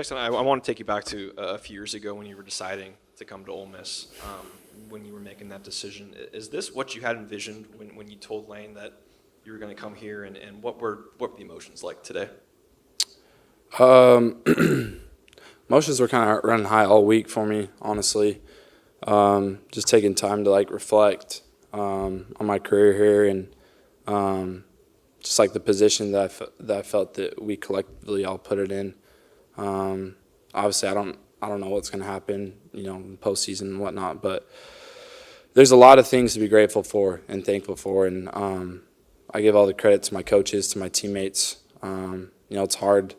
Jaxson, I want to take you back to a few years ago when you were deciding to come to Ole Miss, when you were making that decision. Is this what you had envisioned when you told Lane that you were going to come here, and what were the emotions like today? Emotions were kind of running high all week for me, honestly. Just taking time to reflect on my career here, and just the position that I felt that we collectively all put it in. Obviously, I don't know what's going to happen, in the postseason and whatnot, but there's a lot of things to be grateful for and thankful for, and I give all the credit to my coaches, to my teammates. It's hard,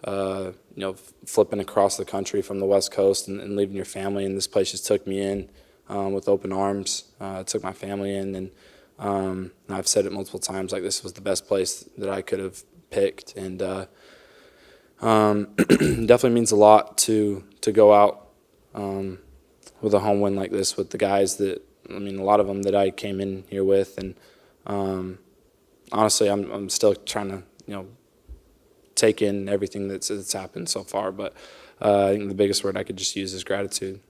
flipping across the country from the West Coast and leaving your family, and this place just took me in with open arms. It took my family in, and I've said it multiple times, this was the best place that I could have picked, and definitely means a lot to go out with a home win like this with the guys that, a lot of them that I came in here with, and honestly, I'm still trying to, take in everything that's happened so far, but I think the biggest word I could just use is gratitude.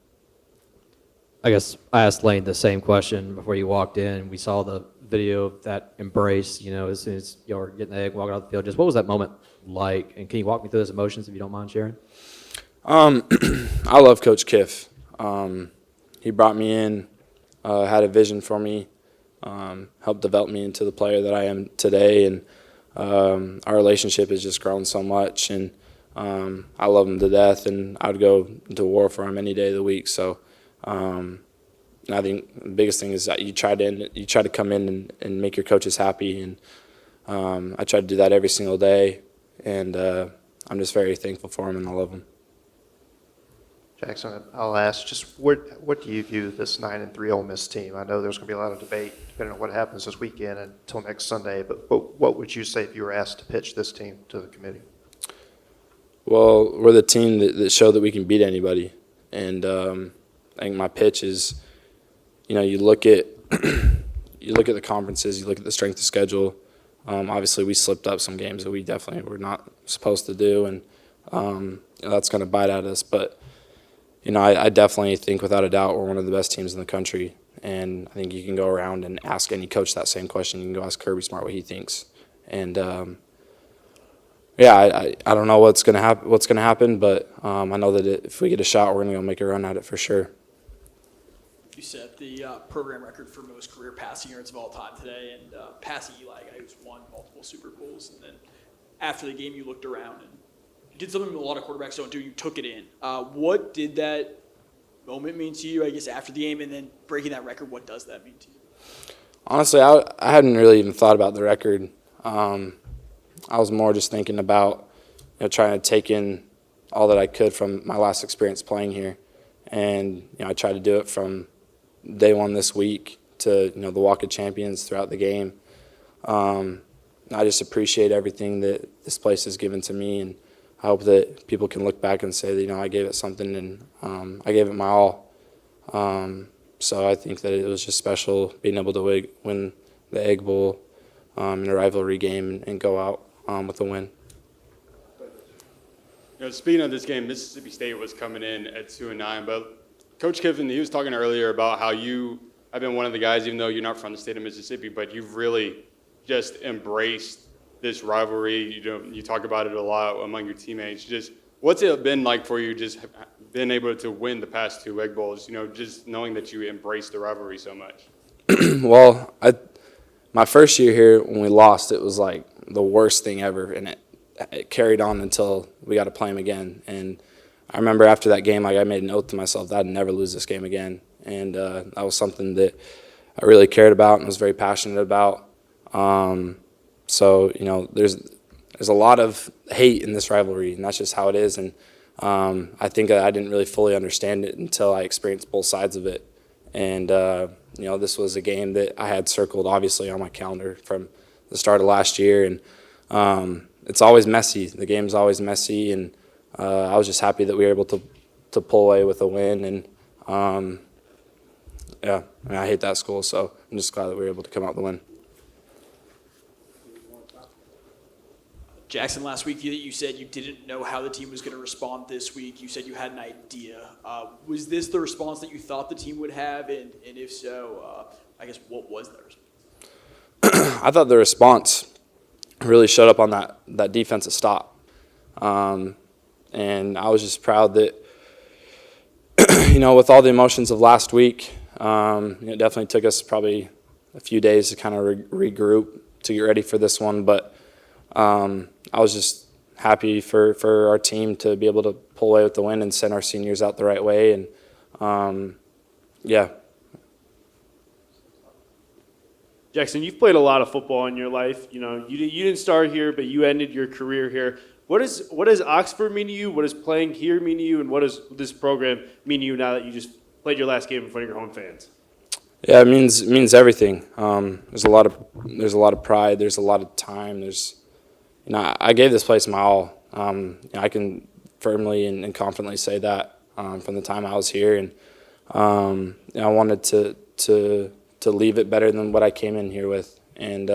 I guess I asked Lane the same question before you walked in. We saw the video of that embrace, as soon as you were getting the egg, walking out the field. Just what was that moment like? And can you walk me through those emotions if you don't mind sharing? I love Coach Kiff. He brought me in, had a vision for me, helped develop me into the player that I am today, and our relationship has just grown so much, and I love him to death, and I would go to war for him any day of the week. So I think the biggest thing is that you try to come in and make your coaches happy, and I try to do that every single day, and I'm just very thankful for him, and I love him. Jaxson, I'll ask, just what do you view this 9-3 Ole Miss team? I know there's going to be a lot of debate depending on what happens this weekend until next Sunday, but what would you say if you were asked to pitch this team to the committee? Well, we're the team that showed that we can beat anybody, and I think my pitch is, you look at the conferences, you look at the strength of schedule. Obviously, we slipped up some games that we definitely were not supposed to do, and that's going to bite at us, but I definitely think without a doubt we're one of the best teams in the country, and I think you can go around and ask any coach that same question. You can go ask Kirby Smart what he thinks, and I don't know what's going to happen, but I know that if we get a shot, we're going to go make a run at it for sure. You set the program record for most career passing yards of all time today, and passing Eli, a guy who's won multiple Super Bowls, and then after the game you looked around and did something a lot of quarterbacks don't do. You took it in. What did that moment mean to you, I guess, after the game, and then breaking that record, what does that mean to you? Honestly, I hadn't really even thought about the record. I was more just thinking about trying to take in all that I could from my last experience playing here, and I tried to do it from day one this week to the Walk of Champions throughout the game. I just appreciate everything that this place has given to me, and I hope that people can look back and say that I gave it something, and I gave it my all. So I think that it was just special being able to win the Egg Bowl in a rivalry game and go out with a win. Speaking of this game, Mississippi State was coming in at 2-9, but Coach Kiffin, he was talking earlier about how you have been one of the guys, even though you're not from the state of Mississippi, but you've really just embraced this rivalry. You talk about it a lot among your teammates. Just what's it been like for you, just being able to win the past two Egg Bowls? Just knowing that you embrace the rivalry so much. Well, my first year here when we lost, it was like the worst thing ever, and it carried on until we got to play them again. And I remember after that game, I made an oath to myself that I'd never lose this game again, and that was something that I really cared about and was very passionate about. So there's a lot of hate in this rivalry, and that's just how it is. And I think I didn't really fully understand it until I experienced both sides of it. And this was a game that I had circled obviously on my calendar from the start of last year, and it's always messy. The game's always messy, and I was just happy that we were able to pull away with a win. And I hate that school, so I'm just glad that we were able to come out with the win. Jaxson, last week you said you didn't know how the team was going to respond this week. You said you had an idea. Was this the response that you thought the team would have? And if so, I guess what was that response? I thought the response really showed up on that defensive stop. And I was just proud that, with all the emotions of last week, it definitely took us probably a few days to kind of regroup to get ready for this one. But I was just happy for our team to be able to pull away with the win and send our seniors out the right way. And, yeah. Jaxson, you've played a lot of football in your life. You didn't start here, but you ended your career here. What does Oxford mean to you? What does playing here mean to you? And what does this program mean to you now that you just played your last game in front of your home fans? Yeah, it means everything. There's a lot of pride. There's a lot of time. I gave this place my all. I can firmly and confidently say that from the time I was here, and I wanted to leave it better than what I came in here with. And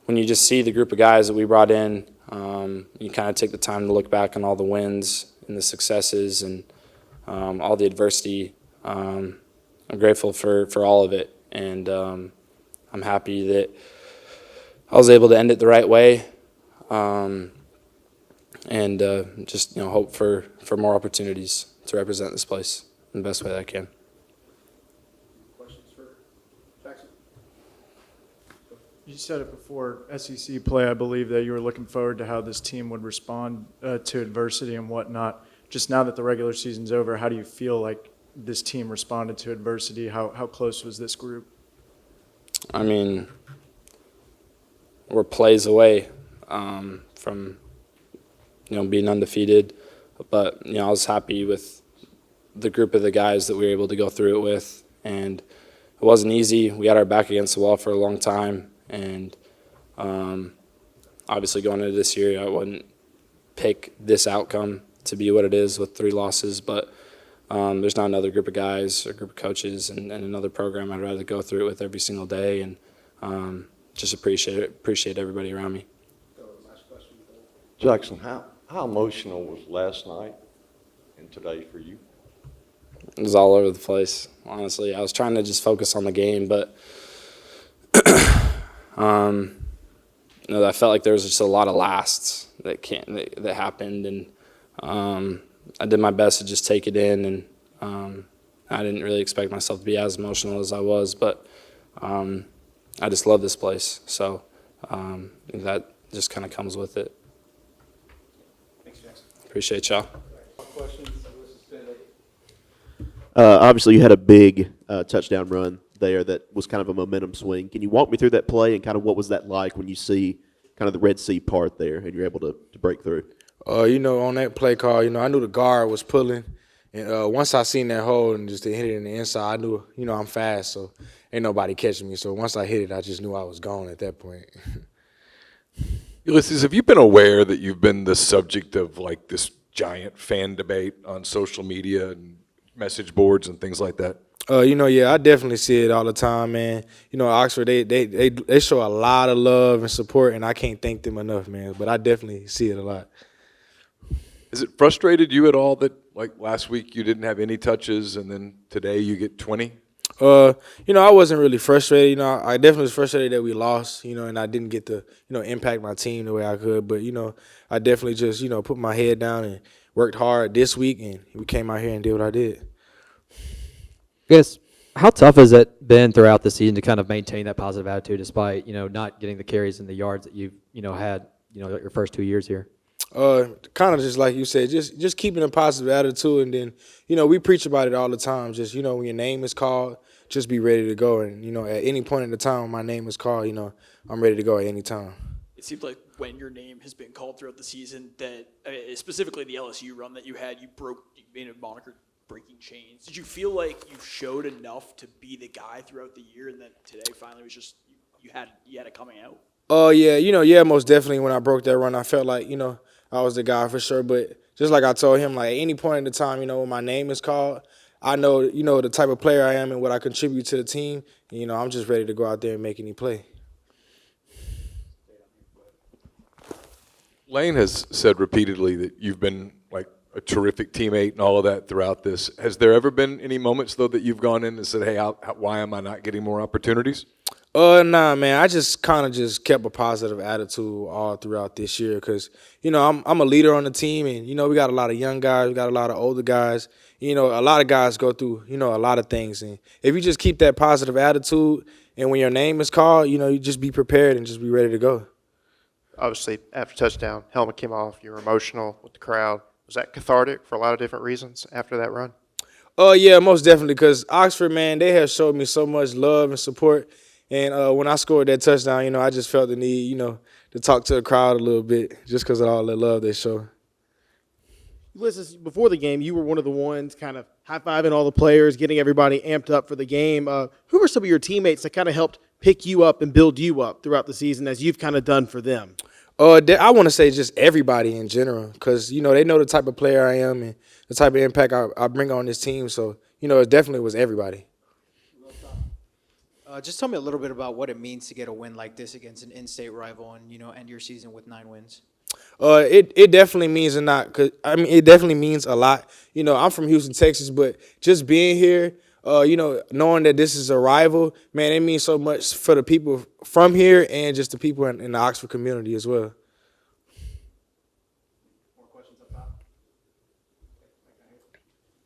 when you just see the group of guys that we brought in, you kind of take the time to look back on all the wins and the successes and all the adversity. I'm grateful for all of it, and I'm happy that I was able to end it the right way, and just hope for more opportunities to represent this place in the best way that I can. You said it before SEC play. I believe that you were looking forward to how this team would respond to adversity and whatnot. Just now that the regular season's over, how do you feel like this team responded to adversity? How close was this group? I mean, we're plays away from being undefeated, but I was happy with the group of the guys that we were able to go through it with, and it wasn't easy. We had our back against the wall for a long time. And obviously going into this year, I wouldn't pick this outcome to be what it is with 3 losses. But there's not another group of guys or group of coaches and another program I'd rather go through it with every single day. And just appreciate everybody around me. Jaxson, how emotional was last night and today for you? It was all over the place, honestly. I was trying to just focus on the game, but I felt like there was just a lot of lasts that happened, and I did my best to just take it in, and I didn't really expect myself to be as emotional as I was, but I just love this place, so that just kind of comes with it. Thanks, Jaxson. Appreciate y'all. Obviously, you had a big touchdown run there that was kind of a momentum swing. Can you walk me through that play and kind of what was that like when you see kind of the Red Sea part there and you're able to break through? On that play call, I knew the guard was pulling. And once I seen that hole and just to hit it in the inside, I knew, I'm fast, so ain't nobody catching me. So once I hit it, I just knew I was gone at that point. Ulysses, have you been aware that you've been the subject of like this giant fan debate on social media and message boards and things like that? I definitely see it all the time, man. Oxford, they show a lot of love and support, and I can't thank them enough, man. But I definitely see it a lot. Has it frustrated you at all that like last week you didn't have any touches and then today you get 20? I wasn't really frustrated. I definitely was frustrated that we lost, and I didn't get to, impact my team the way I could. But, I definitely just, put my head down and worked hard this week, and we came out here and did what I did. Guys, how tough has it been throughout the season to kind of maintain that positive attitude despite, not getting the carries and the yards that you've, had, your first 2 years here? Kind of just like you said, just keeping a positive attitude, and then, we preach about it all the time. Just, when your name is called, just be ready to go. And, at any point in the time when my name is called, I'm ready to go at any time. It seems like when your name has been called throughout the season that, specifically the LSU run that you had, you made a moniker breaking chains. Did you feel like you showed enough to be the guy throughout the year, and that today finally was just you had it coming out? Most definitely. When I broke that run, I felt like I was the guy for sure. But just like I told him, like at any point in the time, when my name is called, I know the type of player I am and what I contribute to the team. I'm just ready to go out there and make any play. Lane has said repeatedly that you've been like a terrific teammate and all of that throughout this. Has there ever been any moments though that you've gone in and said, "Hey, why am I not getting more opportunities?" Nah, man. I just kind of just kept a positive attitude all throughout this year because, I'm a leader on the team and, we got a lot of young guys, we got a lot of older guys. A lot of guys go through, a lot of things. And if you just keep that positive attitude and when your name is called, you just be prepared and just be ready to go. Obviously, after touchdown, helmet came off. You were emotional with the crowd. Was that cathartic for a lot of different reasons after that run? Yeah, most definitely because Oxford, man, they have showed me so much love and support. And when I scored that touchdown, I just felt the need, to talk to the crowd a little bit just because of all the love they show. Ulysses, before the game, you were one of the ones kind of high-fiving all the players, getting everybody amped up for the game. Who were some of your teammates that kind of helped pick you up and build you up throughout the season as you've kind of done for them? I want to say just everybody in general because, they know the type of player I am and the type of impact I bring on this team. So, it definitely was everybody. Just tell me a little bit about what it means to get a win like this against an in-state rival and, end your season with 9 wins. It definitely means a lot. It definitely means a lot. I'm from Houston, Texas, but just being here, knowing that this is a rival, man, it means so much for the people from here and just the people in the Oxford community as well. More questions up top?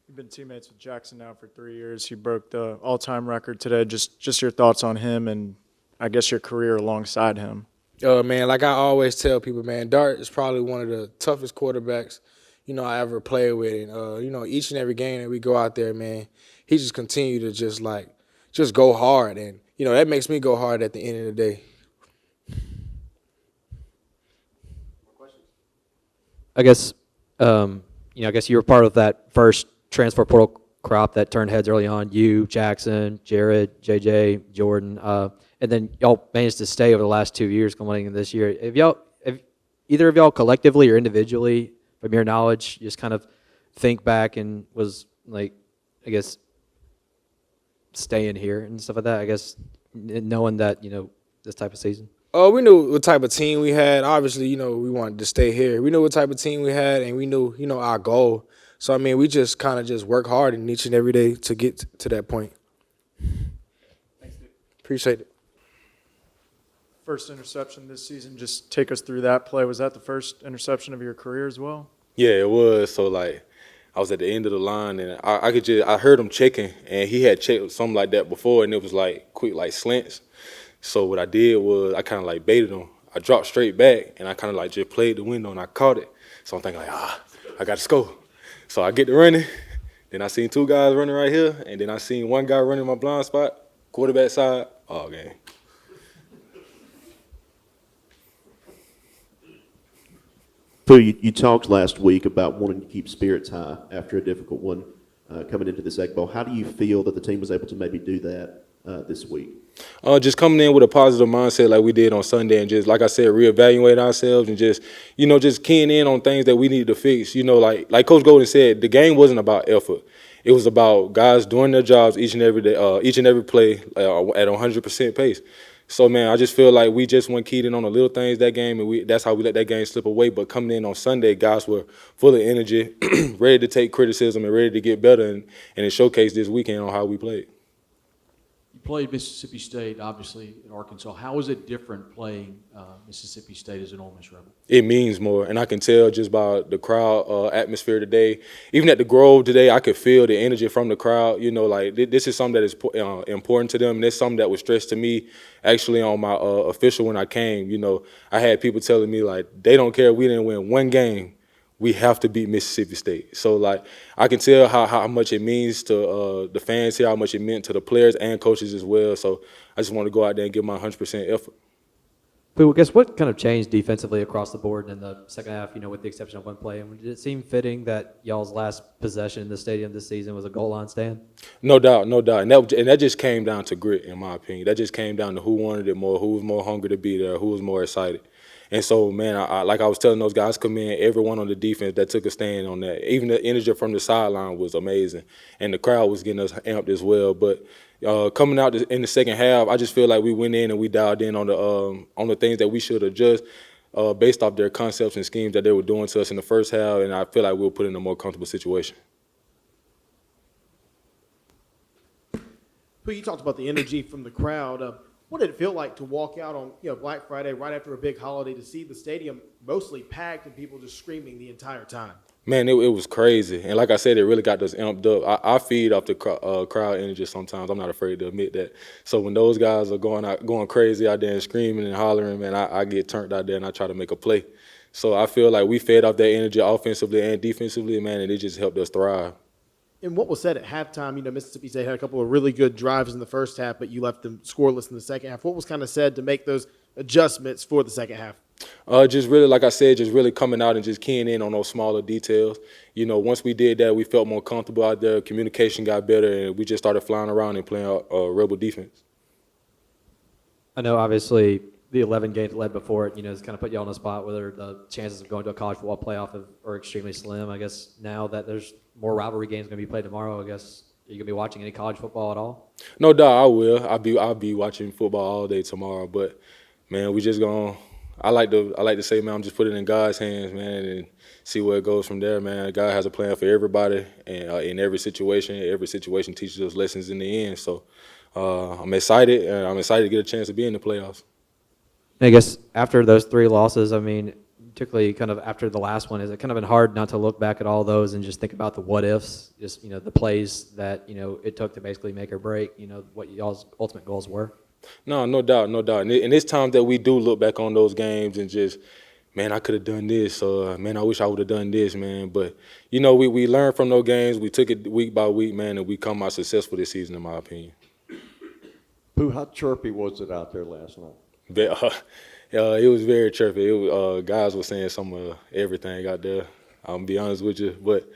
You've been teammates with Jaxson now for 3 years. He broke the all-time record today. Just your thoughts on him and I guess your career alongside him. Man, like I always tell people, man, Dart is probably one of the toughest quarterbacks, I ever played with. And, each and every game that we go out there, man, he just continue to just go hard. And, that makes me go hard at the end of the day. I guess, I guess you were part of that first transfer portal crop that turned heads early on. You, Jaxson, Jared, JJ, Jordan, and then y'all managed to stay over the last 2 years, coming in this year. Have either of y'all collectively or individually, from your knowledge, just kind of think back and was like, I guess, staying here and stuff like that? I guess knowing that this type of season. We knew what type of team we had. Obviously, we wanted to stay here. We knew what type of team we had, and we knew, our goal. So, we just kind of just work hard and each and every day to get to that point. Thanks, dude. Appreciate it. First interception this season, just take us through that play. Was that the first interception of your career as well? Yeah, it was. So, I was at the end of the line, and I heard him checking, and he had checked something like that before, and it was quick slants. So what I did was I kind of baited him. I dropped straight back, and I kind of just played the window, and I caught it. So I'm thinking I got to score. So I get to running. Then I seen 2 guys running right here, and then I seen 1 guy running my blind spot, quarterback side. Oh, game. Pooh, you talked last week about wanting to keep spirits high after a difficult one coming into this Egg Bowl. How do you feel that the team was able to maybe do that this week? Just coming in with a positive mindset like we did on Sunday and just, like I said, reevaluate ourselves and just, just keying in on things that we needed to fix. Like Coach Golden said, the game wasn't about effort. It was about guys doing their jobs each and every day, each and every play at 100% pace. So, man, I just feel like we just went keyed in on the little things that game, and that's how we let that game slip away. But coming in on Sunday, guys were full of energy, ready to take criticism and ready to get better, and it showcased this weekend on how we played. You played Mississippi State, obviously, in Arkansas. How is it different playing Mississippi State as an Ole Miss Rebel? It means more, and I can tell just by the crowd atmosphere today. Even at the Grove today, I could feel the energy from the crowd. This is something that is important to them, and it's something that was stressed to me actually on my official when I came. I had people telling me, they don't care if we didn't win 1 game. We have to beat Mississippi State. So, I can tell how much it means to the fans here, how much it meant to the players and coaches as well. So, I just want to go out there and give my 100% effort. But I guess what kind of changed defensively across the board in the second half, with the exception of 1 play? And did it seem fitting that y'all's last possession in the stadium this season was a goal line stand? No doubt, no doubt. And that just came down to grit, in my opinion. That just came down to who wanted it more, who was more hungry to be there, who was more excited. And so, man, like I was telling those guys, come in, everyone on the defense that took a stand on that. Even the energy from the sideline was amazing. And the crowd was getting us amped as well. But coming out in the second half, I just feel like we went in and we dialed in on the things that we should adjust. based off their concepts and schemes that they were doing to us in the first half, and I feel like we'll put in a more comfortable situation. Who you talked about the energy from the crowd. What did it feel like to walk out on Black Friday right after a big holiday to see the stadium mostly packed and people just screaming the entire time? Man, it was crazy. And like I said, it really got us amped up. I feed off the crowd energy sometimes. I'm not afraid to admit that. So when those guys are going crazy out there and screaming and hollering, man, I get turned out there and I try to make a play. So I feel like we fed off that energy offensively and defensively, man, and it just helped us thrive. And what was said at halftime, Mississippi State had a couple of really good drives in the first half, but you left them scoreless in the second half. What was kind of said to make those adjustments for the second half? Just really, like I said, just really coming out and just keying in on those smaller details. Once we did that, we felt more comfortable out there. Communication got better, and we just started flying around and playing rebel defense. I know, obviously, the 11 games led before it, has kind of put you on the spot whether the chances of going to a college football playoff are extremely slim. I guess now that there's more rivalry games going to be played tomorrow, I guess, are you going to be watching any college football at all? No doubt, I will. I'll be watching football all day tomorrow. But man, we just gonna. I like to say, man, I'm just putting it in God's hands, man, and see where it goes from there, man. God has a plan for everybody, and in every situation teaches us lessons in the end. So I'm excited, and I'm excited to get a chance to be in the playoffs. I guess after those 3 losses, particularly kind of after the last one, is it kind of been hard not to look back at all those and just think about the what ifs, just the plays that it took to basically make or break, what y'all's ultimate goals were? No doubt. And it's times that we do look back on those games and just, man, I could have done this, or man, I wish I would have done this, man. But we learned from those games. We took it week by week, man, and we come out successful this season, in my opinion. Pooh, how chirpy was it out there last night? It was very chirpy. Guys were saying some of everything out there. I'm gonna be honest with you, but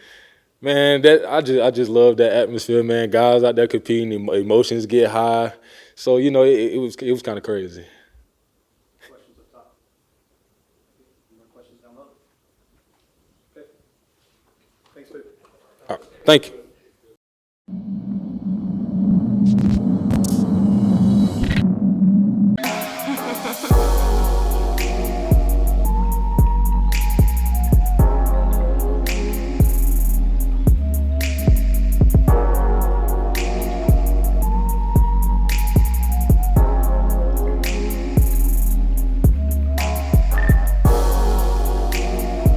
man, I just love that atmosphere, man. Guys out there competing, emotions get high, so it was kind of crazy. Questions up top. Any more questions down low? Okay. Thanks, Luke. All right, thank you.